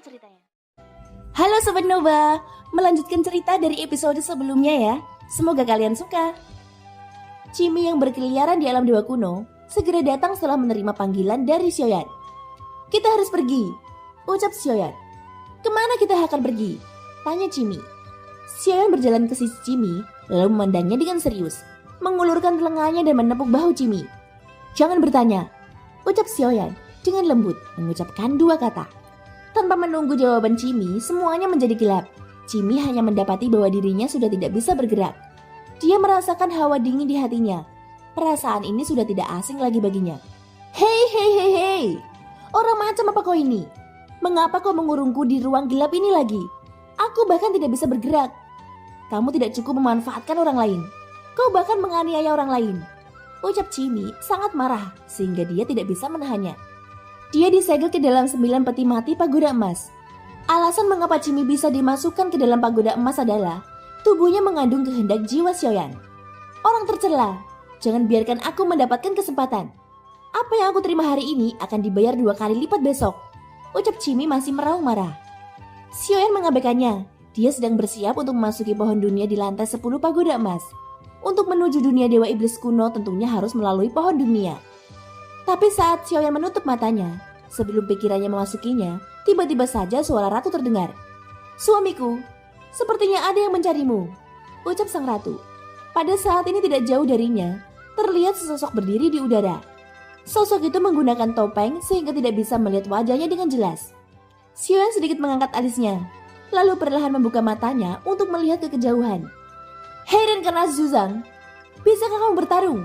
Ceritanya. Halo Sobat Nova, melanjutkan cerita dari episode sebelumnya ya. Semoga kalian suka. Chimi yang berkeliaran di alam dewa kuno segera datang setelah menerima panggilan dari Xiaoyan. Kita harus pergi, ucap Xiaoyan. Kemana kita akan pergi? Tanya Chimi. Xiaoyan berjalan ke sisi Chimi, lalu memandangnya dengan serius, mengulurkan telinganya dan menepuk bahu Chimi. Jangan bertanya, ucap Xiaoyan dengan lembut, mengucapkan dua kata. Tanpa menunggu jawaban Chimi, semuanya menjadi gelap. Chimi hanya mendapati bahwa dirinya sudah tidak bisa bergerak. Dia merasakan hawa dingin di hatinya. Perasaan ini sudah tidak asing lagi baginya. Hei, orang macam apa kau ini? Mengapa kau mengurungku di ruang gelap ini lagi? Aku bahkan tidak bisa bergerak. Kamu tidak cukup memanfaatkan orang lain. Kau bahkan menganiaya orang lain. Ucap Chimi sangat marah sehingga dia tidak bisa menahannya. Dia disegel ke dalam 9 peti mati pagoda emas. Alasan mengapa Chimi bisa dimasukkan ke dalam pagoda emas adalah tubuhnya mengandung kehendak jiwa Xiaoyan. Orang tercela, jangan biarkan aku mendapatkan kesempatan. Apa yang aku terima hari ini akan dibayar 2 kali lipat besok. Ucap Chimi masih meraung marah. Xiaoyan mengabaikannya. Dia sedang bersiap untuk memasuki pohon dunia di lantai 10 pagoda emas. Untuk menuju dunia dewa iblis kuno tentunya harus melalui pohon dunia. Tapi saat Xiaoyan menutup matanya, sebelum pikirannya memasukinya, tiba-tiba saja suara ratu terdengar. Suamiku, sepertinya ada yang mencarimu, ucap sang ratu. Pada saat ini tidak jauh darinya, terlihat sesosok berdiri di udara. Sosok itu menggunakan topeng sehingga tidak bisa melihat wajahnya dengan jelas. Xiaoyan sedikit mengangkat alisnya, lalu perlahan membuka matanya untuk melihat ke kejauhan. Hei reinkarnasi Zuzang, bisakah kamu bertarung?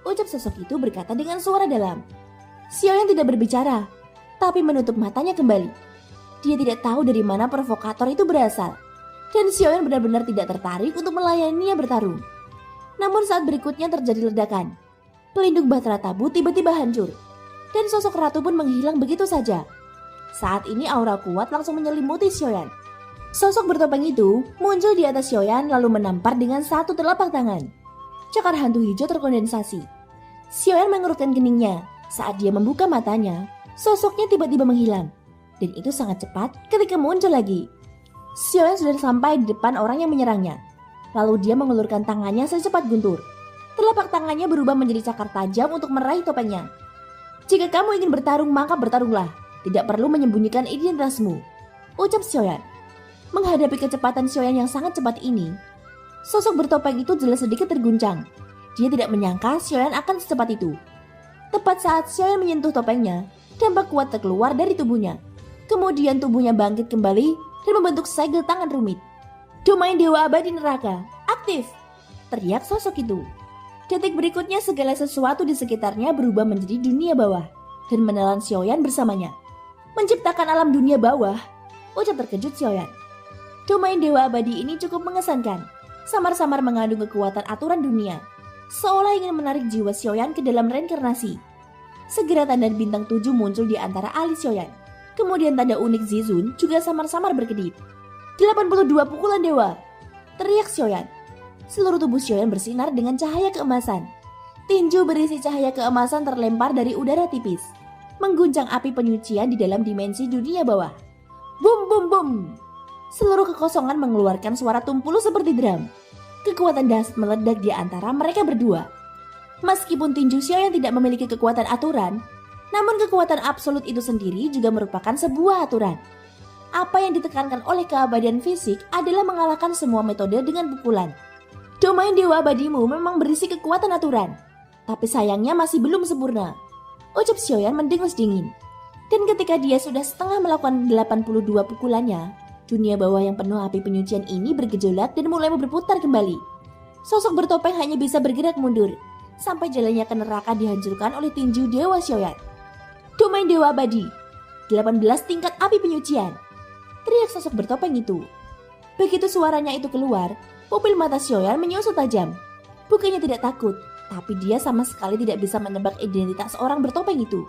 Ucap sosok itu berkata dengan suara dalam. Xiaoyan tidak berbicara, tapi menutup matanya kembali. Dia tidak tahu dari mana provokator itu berasal, dan Xiaoyan benar-benar tidak tertarik untuk melayaninya bertarung. Namun saat berikutnya terjadi ledakan. Pelindung Bahtera Tabu tiba-tiba hancur, dan sosok ratu pun menghilang begitu saja. Saat ini aura kuat langsung menyelimuti Xiaoyan. Sosok bertopeng itu muncul di atas Xiaoyan lalu menampar dengan satu telapak tangan. Cakar hantu hijau terkondensasi. Xiaoyan mengerutkan keningnya. Saat dia membuka matanya, sosoknya tiba-tiba menghilang. Dan itu sangat cepat ketika muncul lagi. Xiaoyan sudah sampai di depan orang yang menyerangnya. Lalu dia mengulurkan tangannya secepat guntur. Telapak tangannya berubah menjadi cakar tajam untuk meraih topengnya. Jika kamu ingin bertarung, maka bertarunglah. Tidak perlu menyembunyikan identitasmu, ucap Xiaoyan. Menghadapi kecepatan Xiaoyan yang sangat cepat ini, sosok bertopeng itu jelas sedikit terguncang. Dia tidak menyangka Xiaoyan akan secepat itu. Tepat saat Xiaoyan menyentuh topengnya, dampak kuat terkeluar dari tubuhnya. Kemudian tubuhnya bangkit kembali dan membentuk segel tangan rumit. Domain Dewa Abadi Neraka, aktif! Teriak sosok itu. Detik berikutnya segala sesuatu di sekitarnya berubah menjadi dunia bawah dan menelan Xiaoyan bersamanya. Menciptakan alam dunia bawah, ucap terkejut Xiaoyan. Domain Dewa Abadi ini cukup mengesankan. Samar-samar mengandung kekuatan aturan dunia, seolah ingin menarik jiwa Xiaoyan ke dalam reinkarnasi. Segera tanda bintang 7 muncul di antara alis Xiaoyan. Kemudian tanda unik Zizun juga samar-samar berkedip. 82 pukulan dewa, teriak Xiaoyan. Seluruh tubuh Xiaoyan bersinar dengan cahaya keemasan. Tinju berisi cahaya keemasan terlempar dari udara tipis, mengguncang api penyucian di dalam dimensi dunia bawah. Bum bum bum. Seluruh kekosongan mengeluarkan suara tumpul seperti drum. Kekuatan dahsyat meledak di antara mereka berdua. Meskipun tinju Xiaoyan tidak memiliki kekuatan aturan, namun kekuatan absolut itu sendiri juga merupakan sebuah aturan. Apa yang ditekankan oleh keabadian fisik adalah mengalahkan semua metode dengan pukulan. Domain Dewa Abadimu memang berisi kekuatan aturan, tapi sayangnya masih belum sempurna, ucap Xiaoyan mendengus dingin. Dan ketika dia sudah setengah melakukan 82 pukulannya, dunia bawah yang penuh api penyucian ini bergejolak dan mulai berputar kembali. Sosok bertopeng hanya bisa bergerak mundur, sampai jalannya ke neraka dihancurkan oleh tinju Dewa Xiaoyan. Domain Dewa Abadi, 18 tingkat api penyucian, teriak sosok bertopeng itu. Begitu suaranya itu keluar, pupil mata Xiaoyan menyusut tajam. Bukannya tidak takut, tapi dia sama sekali tidak bisa menebak identitas orang bertopeng itu.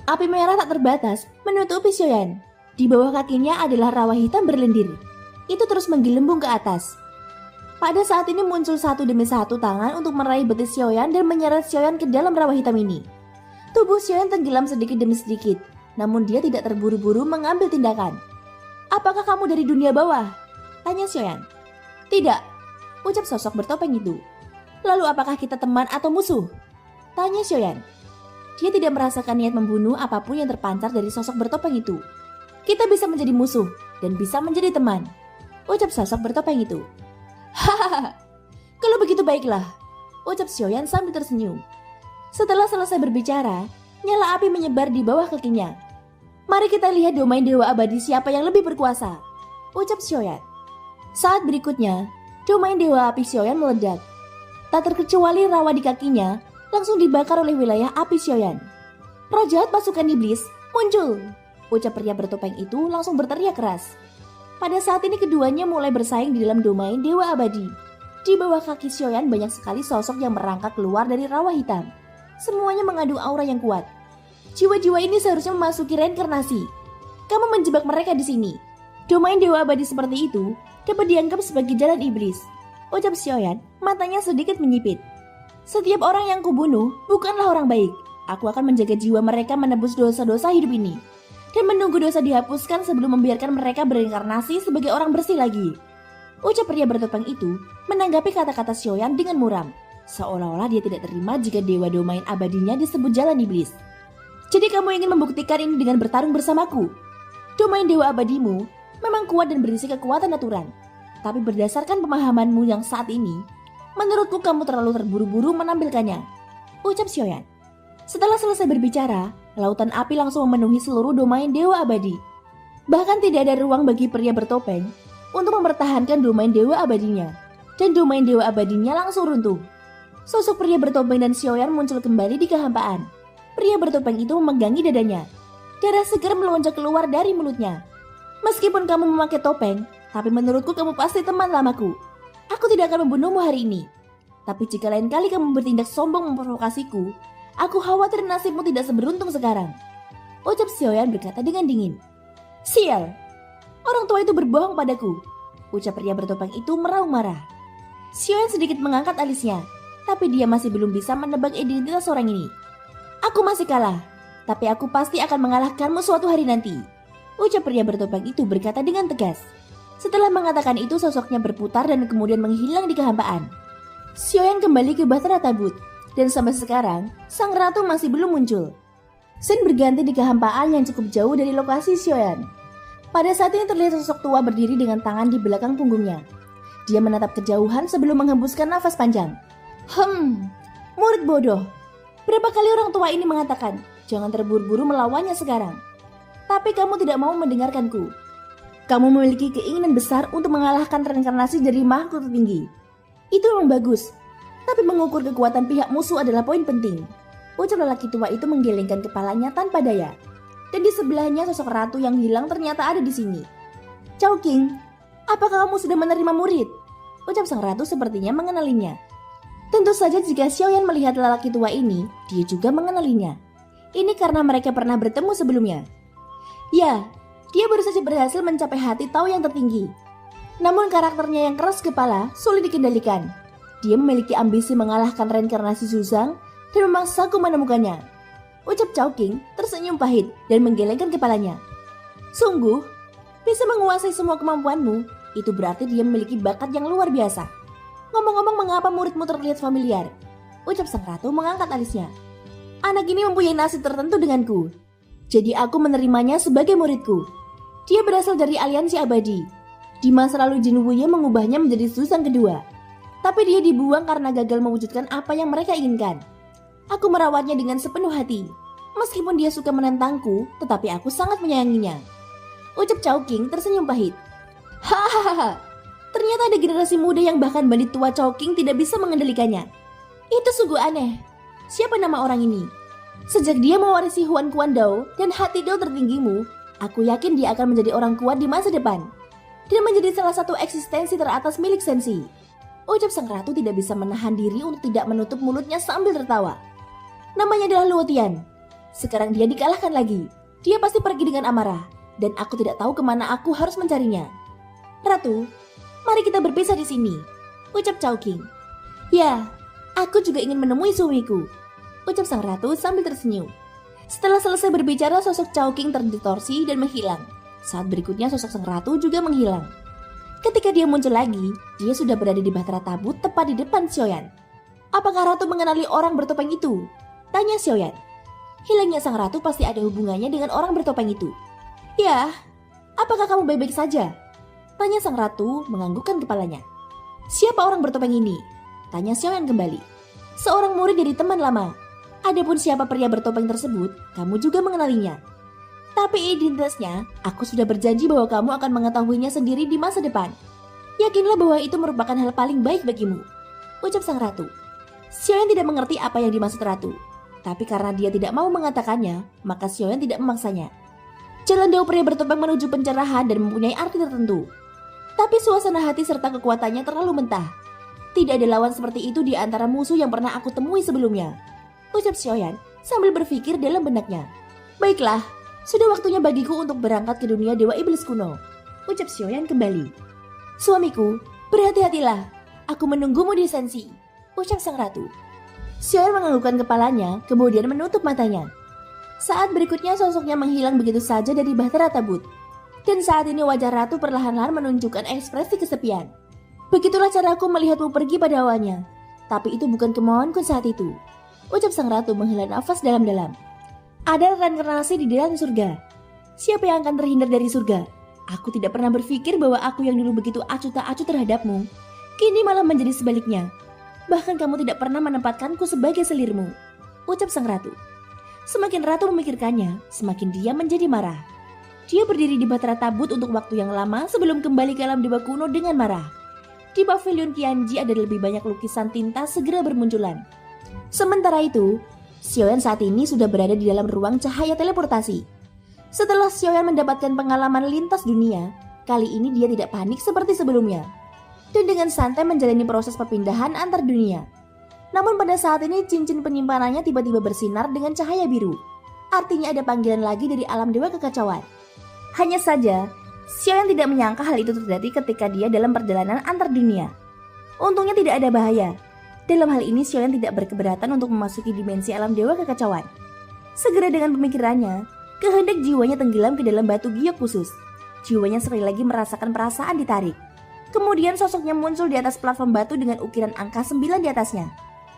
Api merah tak terbatas menutupi Xiaoyan. Di bawah kakinya adalah rawa hitam berlendir. Itu terus menggelembung ke atas. Pada saat ini muncul satu demi satu tangan untuk meraih betis Xiaoyan dan menyeret Xiaoyan ke dalam rawa hitam ini. Tubuh Xiaoyan tenggelam sedikit demi sedikit. namun dia tidak terburu-buru mengambil tindakan. Apakah kamu dari dunia bawah? Tanya Xiaoyan. Tidak, ucap sosok bertopeng itu. Lalu apakah kita teman atau musuh? Tanya Xiaoyan. Dia tidak merasakan niat membunuh apapun yang terpancar dari sosok bertopeng itu. Kita bisa menjadi musuh dan bisa menjadi teman, ucap sosok bertopeng itu. Hahaha, kalau begitu baiklah, ucap Xiaoyan sambil tersenyum. Setelah selesai berbicara, nyala api menyebar di bawah kakinya. Mari kita lihat domain dewa abadi siapa yang lebih berkuasa, ucap Xiaoyan. Saat berikutnya, domain dewa api Xiaoyan meledak. Tak terkecuali rawa di kakinya langsung dibakar oleh wilayah api Xiaoyan. Roh jahat pasukan iblis muncul, ucap pria bertopeng itu langsung berteriak keras. Pada saat ini keduanya mulai bersaing di dalam domain dewa abadi. Di bawah kaki Xiaoyan banyak sekali sosok yang merangkak keluar dari rawa hitam. Semuanya mengandung aura yang kuat. Jiwa-jiwa ini seharusnya memasuki reinkarnasi. Kamu menjebak mereka di sini. Domain dewa abadi seperti itu dapat dianggap sebagai jalan iblis, ucap Xiaoyan, matanya sedikit menyipit. Setiap orang yang kubunuh bukanlah orang baik. Aku akan menjaga jiwa mereka menebus dosa-dosa hidup ini dan menunggu dosa dihapuskan sebelum membiarkan mereka bereinkarnasi sebagai orang bersih lagi. Ucap pria bertopeng itu menanggapi kata-kata Xiaoyan dengan muram, seolah-olah dia tidak terima jika dewa domain abadinya disebut jalan iblis. Jadi kamu ingin membuktikan ini dengan bertarung bersamaku? Domain dewa abadimu memang kuat dan berisi kekuatan aturan, tapi berdasarkan pemahamanmu yang saat ini, menurutku kamu terlalu terburu-buru menampilkannya, ucap Xiaoyan. Setelah selesai berbicara, lautan api langsung memenuhi seluruh domain dewa abadi. Bahkan tidak ada ruang bagi pria bertopeng untuk mempertahankan domain dewa abadinya, dan domain dewa abadinya langsung runtuh. Sosok pria bertopeng dan Xiaoyan muncul kembali di kehampaan. Pria bertopeng itu memegangi dadanya. Darah segar melonjak keluar dari mulutnya. Meskipun kamu memakai topeng, tapi menurutku kamu pasti teman lamaku. Aku tidak akan membunuhmu hari ini. Tapi jika lain kali kamu bertindak sombong memprovokasiku, aku khawatir nasibmu tidak seberuntung sekarang, ucap Xiaoyan berkata dengan dingin. Sial, orang tua itu berbohong padaku, ucap pria bertopeng itu meraung marah. Xiaoyan sedikit mengangkat alisnya, tapi dia masih belum bisa menebak identitas orang ini. Aku masih kalah, tapi aku pasti akan mengalahkanmu suatu hari nanti, ucap pria bertopeng itu berkata dengan tegas. Setelah mengatakan itu sosoknya berputar dan kemudian menghilang di kehampaan. Xiaoyan kembali ke Bahtera Tabut, dan sampai sekarang sang ratu masih belum muncul. Scene berganti di kehampaan yang cukup jauh dari lokasi Xiaoyan. Pada saat ini terlihat sosok tua berdiri dengan tangan di belakang punggungnya. Dia menatap kejauhan sebelum menghembuskan nafas panjang. Murid bodoh. Berapa kali orang tua ini mengatakan, jangan terburu-buru melawannya sekarang. Tapi kamu tidak mau mendengarkanku. Kamu memiliki keinginan besar untuk mengalahkan reinkarnasi dari makhluk tertinggi. Itu memang bagus, tapi mengukur kekuatan pihak musuh adalah poin penting. Ucap lelaki tua itu menggelengkan kepalanya tanpa daya. Dan di sebelahnya sosok ratu yang hilang ternyata ada di sini. Chowking, apakah kamu sudah menerima murid? Ucap sang ratu sepertinya mengenalinya. Tentu saja jika Xiaoyan melihat lelaki tua ini, dia juga mengenalinya. Ini karena mereka pernah bertemu sebelumnya. Ya, dia baru saja berhasil mencapai hati Tao yang tertinggi. Namun karakternya yang keras kepala sulit dikendalikan. Dia memiliki ambisi mengalahkan reinkarnasi Zuzang dan memaksaku menemukannya. Ucap Chowking tersenyum pahit dan menggelengkan kepalanya. Sungguh, bisa menguasai semua kemampuanmu, itu berarti dia memiliki bakat yang luar biasa. Ngomong-ngomong, mengapa muridmu terlihat familiar? Ucap sang ratu mengangkat alisnya. Anak ini mempunyai nasib tertentu denganku. Jadi aku menerimanya sebagai muridku. Dia berasal dari aliansi abadi. Di masa lalu Jin Wuye mengubahnya menjadi Zuzang kedua. Tapi dia dibuang karena gagal mewujudkan apa yang mereka inginkan. Aku merawatnya dengan sepenuh hati. Meskipun dia suka menentangku, tetapi aku sangat menyayanginya. Ucap Chowking tersenyum pahit. Hahaha, ternyata ada generasi muda yang bahkan bandit tua Chowking tidak bisa mengendalikannya. Itu sungguh aneh. Siapa nama orang ini? Sejak dia mewarisi Huan Kuan Dao dan hati Dao tertinggimu, aku yakin dia akan menjadi orang kuat di masa depan. Dan menjadi salah satu eksistensi teratas milik Sensi. Ucap sang ratu tidak bisa menahan diri untuk tidak menutup mulutnya sambil tertawa. Namanya adalah Luo Tian. Sekarang dia dikalahkan lagi. Dia pasti pergi dengan amarah. Dan aku tidak tahu kemana aku harus mencarinya. Ratu, mari kita berpisah di sini. Ucap Chowking. Ya, aku juga ingin menemui suamiku. Ucap sang ratu sambil tersenyum. Setelah selesai berbicara, sosok Chowking terdistorsi dan menghilang. Saat berikutnya sosok sang ratu juga menghilang. Ketika dia muncul lagi, dia sudah berada di Bahtera Tabut tepat di depan Xiaoyan. "Apakah ratu mengenali orang bertopeng itu?" tanya Xiaoyan. Hilangnya sang ratu pasti ada hubungannya dengan orang bertopeng itu. "Ya, apakah kamu baik-baik saja?" tanya sang ratu menganggukkan kepalanya. "Siapa orang bertopeng ini?" tanya Xiaoyan kembali. "Seorang murid dari teman lama. Adapun siapa pria bertopeng tersebut, kamu juga mengenalinya. Tapi identitasnya, aku sudah berjanji bahwa kamu akan mengetahuinya sendiri di masa depan. Yakinlah bahwa itu merupakan hal paling baik bagimu," ucap sang ratu. Xiaoyan tidak mengerti apa yang dimaksud ratu. Tapi karena dia tidak mau mengatakannya, maka Xiaoyan tidak memaksanya. Jalan Dao pria bertopeng menuju pencerahan dan mempunyai arti tertentu. Tapi suasana hati serta kekuatannya terlalu mentah. Tidak ada lawan seperti itu di antara musuh yang pernah aku temui sebelumnya, ucap Xiaoyan sambil berpikir dalam benaknya. "Baiklah, sudah waktunya bagiku untuk berangkat ke dunia Dewa Iblis kuno," ucap Xiaoyan kembali. "Suamiku, berhati-hatilah. Aku menunggumu di Sensi," ucap sang ratu. Xiaoyan menganggukkan kepalanya, kemudian menutup matanya. Saat berikutnya sosoknya menghilang begitu saja dari Bahtera Tabut. Dan saat ini wajah ratu perlahan-lahan menunjukkan ekspresi kesepian. "Begitulah caraku melihatmu pergi pada awalnya. Tapi itu bukan kemauanku saat itu," ucap sang ratu menghela nafas dalam-dalam. "Ada reinkarnasi di dalam surga. Siapa yang akan terhindar dari surga? Aku tidak pernah berpikir bahwa aku yang dulu begitu acuh tak acuh terhadapmu, kini malah menjadi sebaliknya. Bahkan kamu tidak pernah menempatkanku sebagai selirmu," ucap sang ratu. Semakin ratu memikirkannya, semakin dia menjadi marah. Dia berdiri di Bahtera Tabut untuk waktu yang lama sebelum kembali ke alam dewa kuno dengan marah. Di pavilion Qianji ada lebih banyak lukisan tinta segera bermunculan. Sementara itu, Xiaoyan saat ini sudah berada di dalam ruang cahaya teleportasi. Setelah Xiaoyan mendapatkan pengalaman lintas dunia, kali ini dia tidak panik seperti sebelumnya. Dan dengan santai menjalani proses perpindahan antar dunia. Namun pada saat ini cincin penyimpanannya tiba-tiba bersinar dengan cahaya biru. Artinya ada panggilan lagi dari alam dewa kekacauan. Hanya saja, Xiaoyan tidak menyangka hal itu terjadi ketika dia dalam perjalanan antar dunia. Untungnya tidak ada bahaya. Dalam hal ini Xiaoyan tidak berkeberatan untuk memasuki dimensi alam dewa kekacauan. Segera dengan pemikirannya, kehendak jiwanya tenggelam ke dalam batu giok khusus. Jiwanya sekali lagi merasakan perasaan ditarik. Kemudian sosoknya muncul di atas platform batu dengan ukiran angka 9 di atasnya.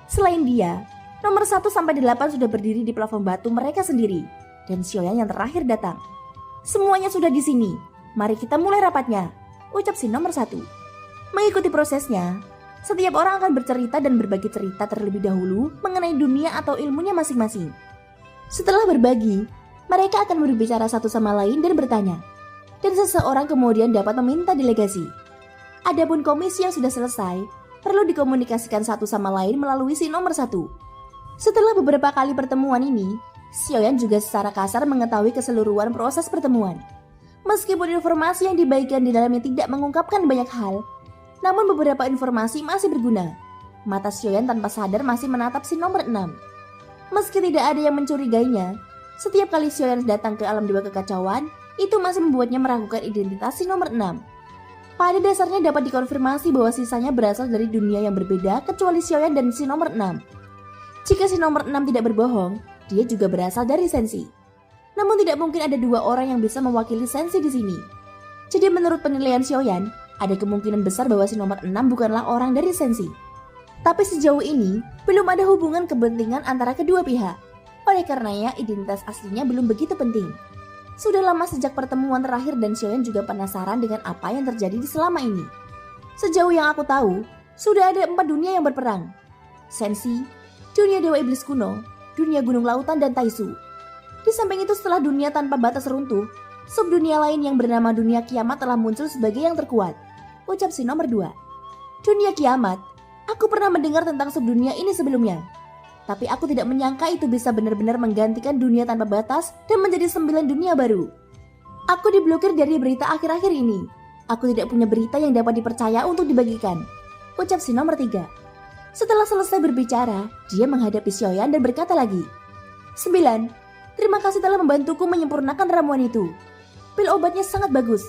Selain dia, nomor 1 sampai 8 sudah berdiri di platform batu mereka sendiri. Dan Xiaoyan yang terakhir datang. "Semuanya sudah di sini. Mari kita mulai rapatnya," ucap si nomor 1. Mengikuti prosesnya, setiap orang akan bercerita dan berbagi cerita terlebih dahulu mengenai dunia atau ilmunya masing-masing. Setelah berbagi, mereka akan berbicara satu sama lain dan bertanya. Dan seseorang kemudian dapat meminta delegasi. Adapun komisi yang sudah selesai, perlu dikomunikasikan satu sama lain melalui si nomor 1. Setelah beberapa kali pertemuan ini, Xiaoyan juga secara kasar mengetahui keseluruhan proses pertemuan. Meskipun informasi yang dibagikan di dalamnya tidak mengungkapkan banyak hal, namun beberapa informasi masih berguna. Mata Xiaoyan tanpa sadar masih menatap si nomor 6. Meski tidak ada yang mencurigainya, setiap kali Xiaoyan datang ke alam dewa kekacauan, itu masih membuatnya meragukan identitas si nomor 6. Pada dasarnya dapat dikonfirmasi bahwa sisanya berasal dari dunia yang berbeda kecuali Xiaoyan dan si nomor 6. Jika si nomor 6 tidak berbohong, dia juga berasal dari Sensi. Namun tidak mungkin ada dua orang yang bisa mewakili Sensi di sini. Jadi menurut penilaian Xiaoyan, ada kemungkinan besar bahwa si nomor 6 bukanlah orang dari Sensi. Tapi sejauh ini, belum ada hubungan kepentingan antara kedua pihak. Oleh karenanya, identitas aslinya belum begitu penting. Sudah lama sejak pertemuan terakhir dan Xiaoyan juga penasaran dengan apa yang terjadi di selama ini. Sejauh yang aku tahu, sudah ada 4 dunia yang berperang. Sensi, dunia Dewa Iblis kuno, dunia Gunung Lautan, dan Taisu. Di samping itu setelah dunia tanpa batas runtuh, subdunia lain yang bernama dunia kiamat telah muncul sebagai yang terkuat. Ucap si nomor 2. Dunia kiamat, aku pernah mendengar tentang subdunia ini sebelumnya. Tapi aku tidak menyangka itu bisa benar-benar menggantikan dunia tanpa batas dan menjadi 9 dunia baru. Aku diblokir dari berita akhir-akhir ini. Aku tidak punya berita yang dapat dipercaya untuk dibagikan. Ucap si nomor 3. Setelah selesai berbicara, dia menghadapi Xiaoyan dan berkata lagi. 9. Terima kasih telah membantuku menyempurnakan ramuan itu. Pil obatnya sangat bagus.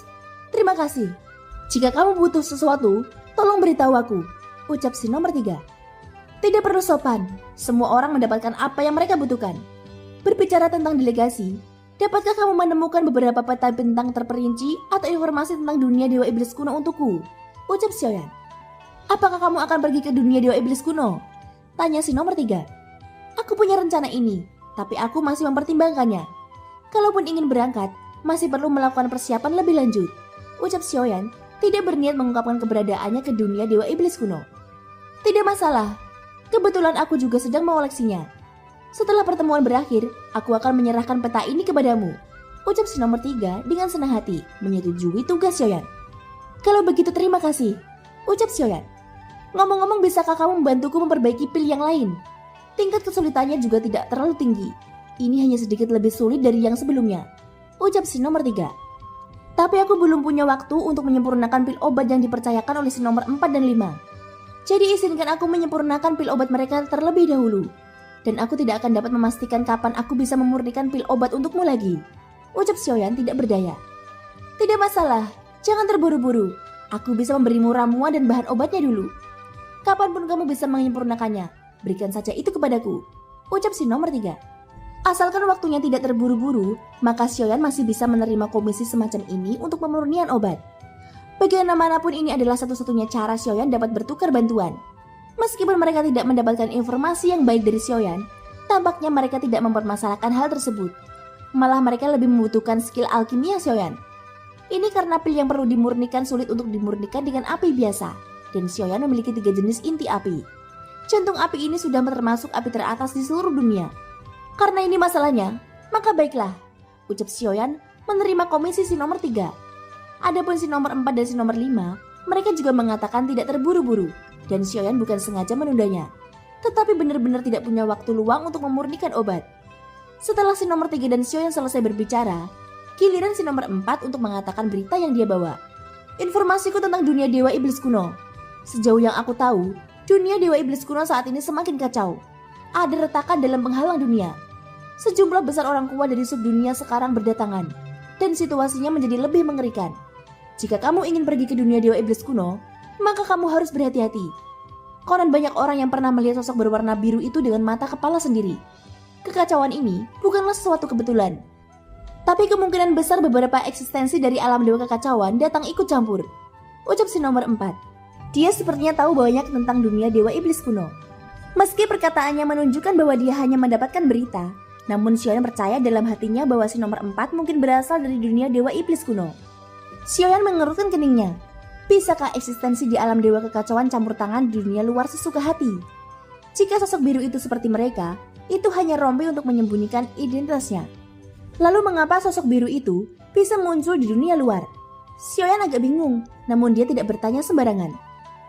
Terima kasih. Jika kamu butuh sesuatu, tolong beritahu aku. Ucap si nomor 3. Tidak perlu sopan. Semua orang mendapatkan apa yang mereka butuhkan. Berbicara tentang delegasi, dapatkah kamu menemukan beberapa peta bintang terperinci atau informasi tentang dunia Dewa Iblis kuno untukku? Ucap Xiaoyan. Apakah kamu akan pergi ke dunia Dewa Iblis kuno? Tanya si nomor 3. Aku punya rencana ini, tapi aku masih mempertimbangkannya. Kalaupun ingin berangkat, masih perlu melakukan persiapan lebih lanjut. Ucap Xiaoyan tidak berniat mengungkapkan keberadaannya ke dunia Dewa Iblis kuno. Tidak masalah, kebetulan aku juga sedang mengoleksinya. Setelah pertemuan berakhir, aku akan menyerahkan peta ini kepadamu. Ucap si nomor 3 dengan senang hati, menyetujui tugas Xiaoyan. Kalau begitu terima kasih, ucap Xiaoyan. Ngomong-ngomong, bisakah kamu membantuku memperbaiki pil yang lain? Tingkat kesulitannya juga tidak terlalu tinggi. Ini hanya sedikit lebih sulit dari yang sebelumnya, ucap si nomor 3. Tapi aku belum punya waktu untuk menyempurnakan pil obat yang dipercayakan oleh si nomor 4 dan 5. Jadi izinkan aku menyempurnakan pil obat mereka terlebih dahulu. Dan aku tidak akan dapat memastikan kapan aku bisa memurnikan pil obat untukmu lagi, ucap Xiaoyan tidak berdaya. Tidak masalah, jangan terburu-buru. Aku bisa memberimu ramuan dan bahan obatnya dulu. Kapanpun kamu bisa menyempurnakannya, berikan saja itu kepadaku, ucap si nomor 3. Asalkan waktunya tidak terburu-buru, maka Xiaoyan masih bisa menerima komisi semacam ini untuk pemurnian obat. Bagaimanapun ini adalah satu-satunya cara Xiaoyan dapat bertukar bantuan. Meskipun mereka tidak mendapatkan informasi yang baik dari Xiaoyan, tampaknya mereka tidak mempermasalahkan hal tersebut. Malah mereka lebih membutuhkan skill alkimia Xiaoyan. Ini karena pil yang perlu dimurnikan sulit untuk dimurnikan dengan api biasa, dan Xiaoyan memiliki 3 jenis inti api. Jantung api ini sudah termasuk api teratas di seluruh dunia. Karena ini masalahnya, maka baiklah, ucap Xiaoyan menerima komisi si nomor 3. Adapun si nomor 4 dan si nomor 5, mereka juga mengatakan tidak terburu-buru, dan Xiaoyan bukan sengaja menundanya, tetapi benar-benar tidak punya waktu luang untuk memurnikan obat. Setelah si nomor 3 dan Xiaoyan selesai berbicara, giliran si nomor 4 untuk mengatakan berita yang dia bawa. Informasiku tentang dunia Dewa Iblis kuno. Sejauh yang aku tahu, dunia Dewa Iblis kuno saat ini semakin kacau. Ada retakan dalam penghalang dunia. Sejumlah besar orang kuat dari subdunia sekarang berdatangan, dan situasinya menjadi lebih mengerikan. Jika kamu ingin pergi ke dunia Dewa Iblis kuno, maka kamu harus berhati-hati. Konon banyak orang yang pernah melihat sosok berwarna biru itu dengan mata kepala sendiri. Kekacauan ini bukanlah sesuatu kebetulan. Tapi kemungkinan besar beberapa eksistensi dari alam dewa kekacauan datang ikut campur, ucap si nomor 4. Dia sepertinya tahu banyak tentang dunia Dewa Iblis kuno. Meski perkataannya menunjukkan bahwa dia hanya mendapatkan berita, namun Xiaoyan percaya dalam hatinya bahwa si nomor 4 mungkin berasal dari dunia Dewa Iblis kuno. Xiaoyan mengerutkan keningnya. Bisakah eksistensi di alam dewa kekacauan campur tangan di dunia luar sesuka hati? Jika sosok biru itu seperti mereka, itu hanya rompi untuk menyembunyikan identitasnya. Lalu mengapa sosok biru itu bisa muncul di dunia luar? Xiaoyan agak bingung, namun dia tidak bertanya sembarangan.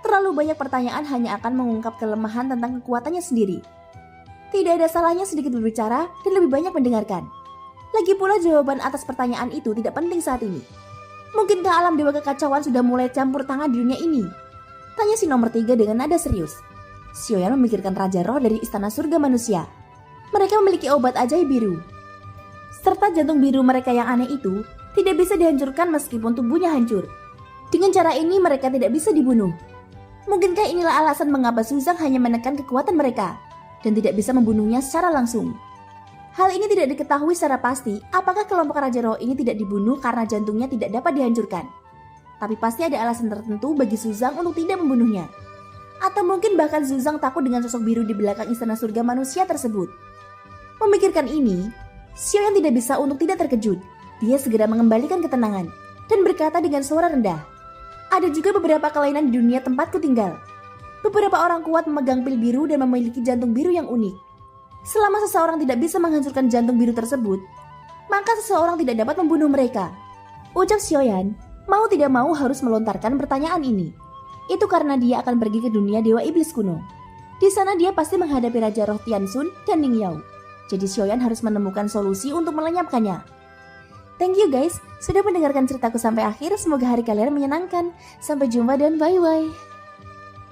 Terlalu banyak pertanyaan hanya akan mengungkap kelemahan tentang kekuatannya sendiri. Tidak ada salahnya sedikit berbicara dan lebih banyak mendengarkan. Lagi pula jawaban atas pertanyaan itu tidak penting saat ini. Mungkinkah alam dewa kekacauan sudah mulai campur tangan di dunia ini? Tanya si nomor 3 dengan nada serius. Xiaoyan memikirkan Raja Roh dari Istana Surga Manusia. Mereka memiliki obat ajaib biru. Serta jantung biru mereka yang aneh itu tidak bisa dihancurkan meskipun tubuhnya hancur. Dengan cara ini mereka tidak bisa dibunuh. Mungkinkah inilah alasan mengapa Suzang hanya menekan kekuatan mereka dan tidak bisa membunuhnya secara langsung? Hal ini tidak diketahui secara pasti apakah kelompok Raja Roh ini tidak dibunuh karena jantungnya tidak dapat dihancurkan. Tapi pasti ada alasan tertentu bagi Suzang untuk tidak membunuhnya. Atau mungkin bahkan Suzang takut dengan sosok biru di belakang Istana Surga Manusia tersebut. Memikirkan ini, Xiaoyan tidak bisa untuk tidak terkejut. Dia segera mengembalikan ketenangan dan berkata dengan suara rendah, "Ada juga beberapa kelainan di dunia tempatku tinggal. Beberapa orang kuat memegang pil biru dan memiliki jantung biru yang unik. Selama seseorang tidak bisa menghancurkan jantung biru tersebut, maka seseorang tidak dapat membunuh mereka." Ucap Xiaoyan, mau tidak mau harus melontarkan pertanyaan ini. Itu karena dia akan pergi ke dunia Dewa Iblis kuno. Di sana dia pasti menghadapi Raja Roh Tianxun dan Ning Yao. Jadi Xiaoyan harus menemukan solusi untuk melenyapkannya. Thank you guys, sudah mendengarkan ceritaku sampai akhir. Semoga hari kalian menyenangkan. Sampai jumpa dan bye-bye.